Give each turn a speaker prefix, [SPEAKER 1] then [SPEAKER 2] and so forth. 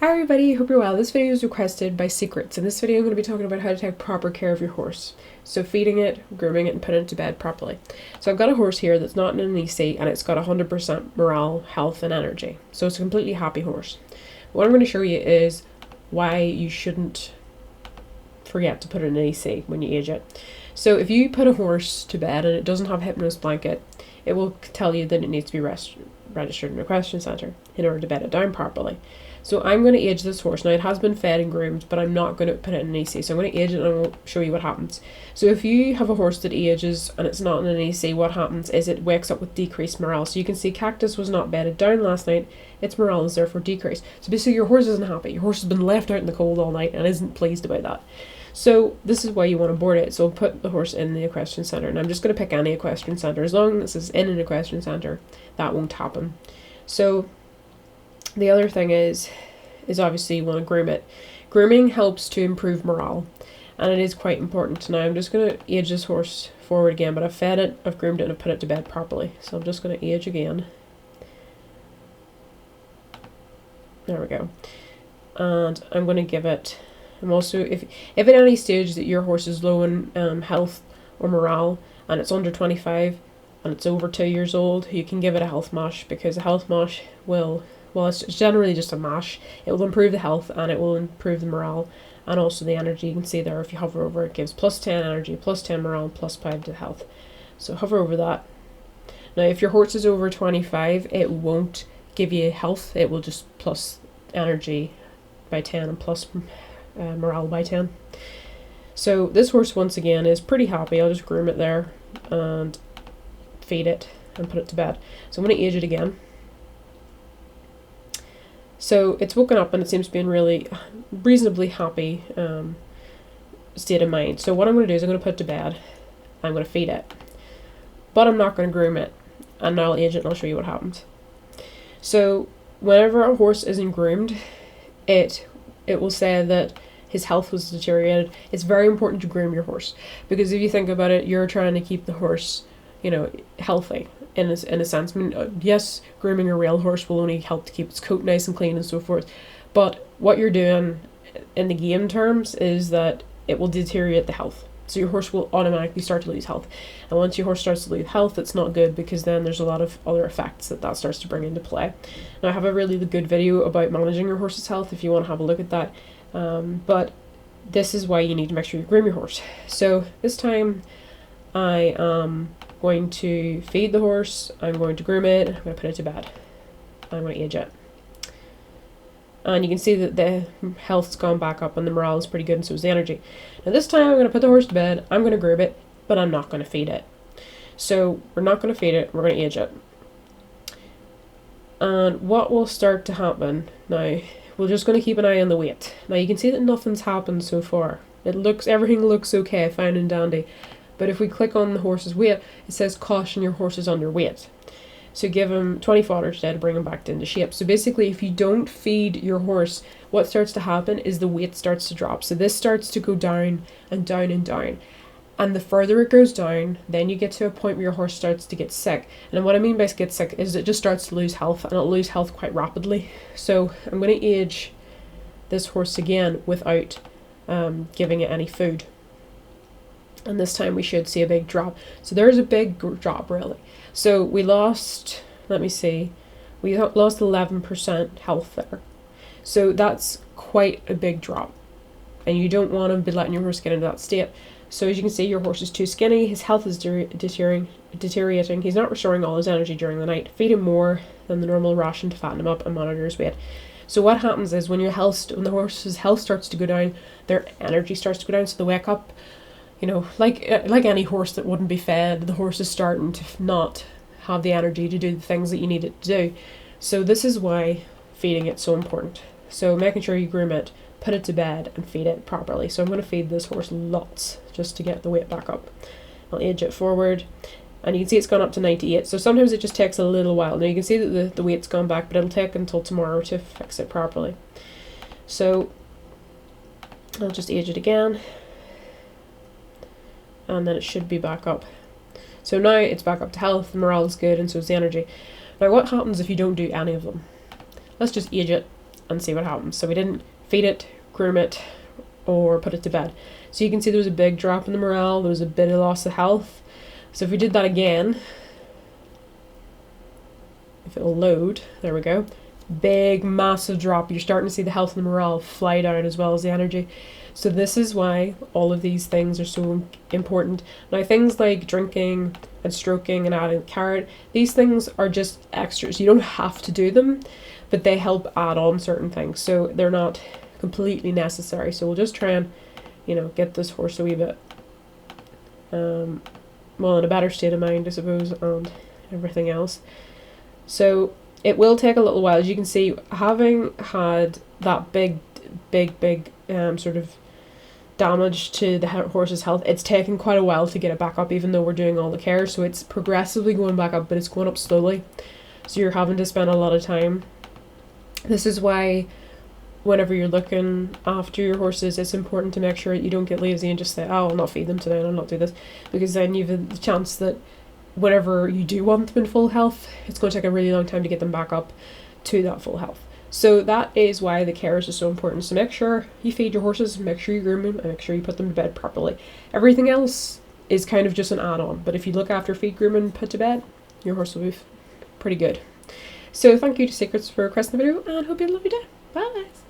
[SPEAKER 1] Hi everybody, hope you're well. This video is requested by Secrets. In this video I'm going to be talking about how to take proper care of your horse. So feeding it, grooming it, and putting it to bed properly. So I've got a horse here that's not in an EC and it's got 100% morale, health and energy. So it's a completely happy horse. What I'm going to show you is why you shouldn't forget to put it in an EC when you age it. So if you put a horse to bed and it doesn't have a hypnose blanket, it will tell you that it needs to be registered in a equestrian centre in order to bed it down properly. So I'm going to age this horse. Now it has been fed and groomed, but I'm not going to put it in an EC. So I'm going to age it and I'll show you what happens. So if you have a horse that ages and it's not in an EC, what happens is it wakes up with decreased morale. So you can see Cactus was not bedded down last night. Its morale is therefore decreased. So basically your horse isn't happy. Your horse has been left out in the cold all night and isn't pleased about that. So this is why you want to board it. So I'll put the horse in the equestrian centre. And I'm just going to pick any equestrian centre. As long as it's in an equestrian centre, that won't happen. So the other thing is obviously you want to groom it. Grooming helps to improve morale, and it is quite important. Now I'm just going to age this horse forward again, but I've fed it, I've groomed it, and I've put it to bed properly. So I'm just going to age again. There we go. And I'm going to give it, I'm also, if at any stage that your horse is low in health or morale, and it's under 25, and it's over 2 years old, you can give it a health mash, because a health mash will, well, it's generally just a mash. It will improve the health and it will improve the morale and also the energy. You can see there if you hover over it gives plus 10 energy, plus 10 morale, plus 5 to health. So hover over that. Now if your horse is over 25, it won't give you health. It will just plus energy by 10 and plus morale by 10. So this horse once again is pretty happy. I'll just groom it there and feed it and put it to bed. So I'm going to age it again. So it's woken up and it seems to be in really reasonably happy state of mind. So what I'm going to do is I'm going to put it to bed. I'm going to feed it. But I'm not going to groom it. And now I'll age it and I'll show you what happens. So whenever a horse isn't groomed, it will say that his health was deteriorated. It's very important to groom your horse. Because if you think about it, you're trying to keep the horse, healthy. In a sense. I mean, yes, grooming a real horse will only help to keep its coat nice and clean and so forth, but what you're doing in the game terms is that it will deteriorate the health. So your horse will automatically start to lose health, and once your horse starts to lose health, it's not good, because then there's a lot of other effects that starts to bring into play. Now I have a really good video about managing your horse's health if you want to have a look at that, but this is why you need to make sure you groom your horse. So this time I am going to feed the horse, I'm going to groom it, I'm going to put it to bed, I'm going to age it. And you can see that the health's gone back up and the morale is pretty good, and so is the energy. Now this time I'm going to put the horse to bed, I'm going to groom it, but I'm not going to feed it. So we're not going to feed it, we're going to age it. And what will start to happen now, we're just going to keep an eye on the weight. Now you can see that nothing's happened so far. Everything looks okay, fine and dandy. But if we click on the horse's weight, it says caution, your horse is underweight. So give him 20 fodder today to bring him back into shape. So basically if you don't feed your horse, what starts to happen is the weight starts to drop. So this starts to go down and down and down. And the further it goes down, then you get to a point where your horse starts to get sick. And what I mean by get sick is it just starts to lose health, and it'll lose health quite rapidly. So I'm going to age this horse again without giving it any food. And this time we should see a big drop. So there is a big drop, really. So we lost, let me see, we lost 11% health there. So that's quite a big drop. And you don't want to be letting your horse get into that state. So as you can see, your horse is too skinny, his health is deteriorating, he's not restoring all his energy during the night. Feed him more than the normal ration to fatten him up and monitor his weight. So what happens is when the horse's health starts to go down, their energy starts to go down, so they wake up. Like any horse that wouldn't be fed, the horse is starting to not have the energy to do the things that you need it to do. So this is why feeding it's so important. So making sure you groom it, put it to bed, and feed it properly. So I'm going to feed this horse lots just to get the weight back up. I'll age it forward, and you can see it's gone up to 98. So sometimes it just takes a little while. Now you can see that the weight's gone back, but it'll take until tomorrow to fix it properly. So I'll just age it again. And then it should be back up. So now it's back up to health, the morale is good, and so is the energy. Now what happens if you don't do any of them? Let's just age it and see what happens. So we didn't feed it, groom it, or put it to bed. So you can see there was a big drop in the morale, there was a bit of loss of health. So if we did that again, if it'll load, there we go, big massive drop. You're starting to see the health and the morale fly down as well as the energy. So this is why all of these things are so important. Now things like drinking and stroking and adding carrot, these things are just extras. You don't have to do them, but they help add on certain things. So they're not completely necessary. So we'll just try and, you know, get this horse a wee bit, well, in a better state of mind, I suppose, and everything else. So it will take a little while. As you can see, having had that big sort of damage to the horse's health, it's taken quite a while to get it back up, even though we're doing all the care. So it's progressively going back up, but it's going up slowly. So you're having to spend a lot of time. This is why whenever you're looking after your horses, it's important to make sure you don't get lazy and just say, oh, I'll not feed them today and I'll not do this, because then you've the chance that whenever you do want them in full health, it's going to take a really long time to get them back up to that full health. So that is why the care is so important. So make sure you feed your horses, make sure you groom them, and make sure you put them to bed properly. Everything else is kind of just an add-on, but if you look after feed, groom, and put to bed, your horse will be pretty good. So thank you to Secrets for requesting the video, and hope you have a lovely day. Bye!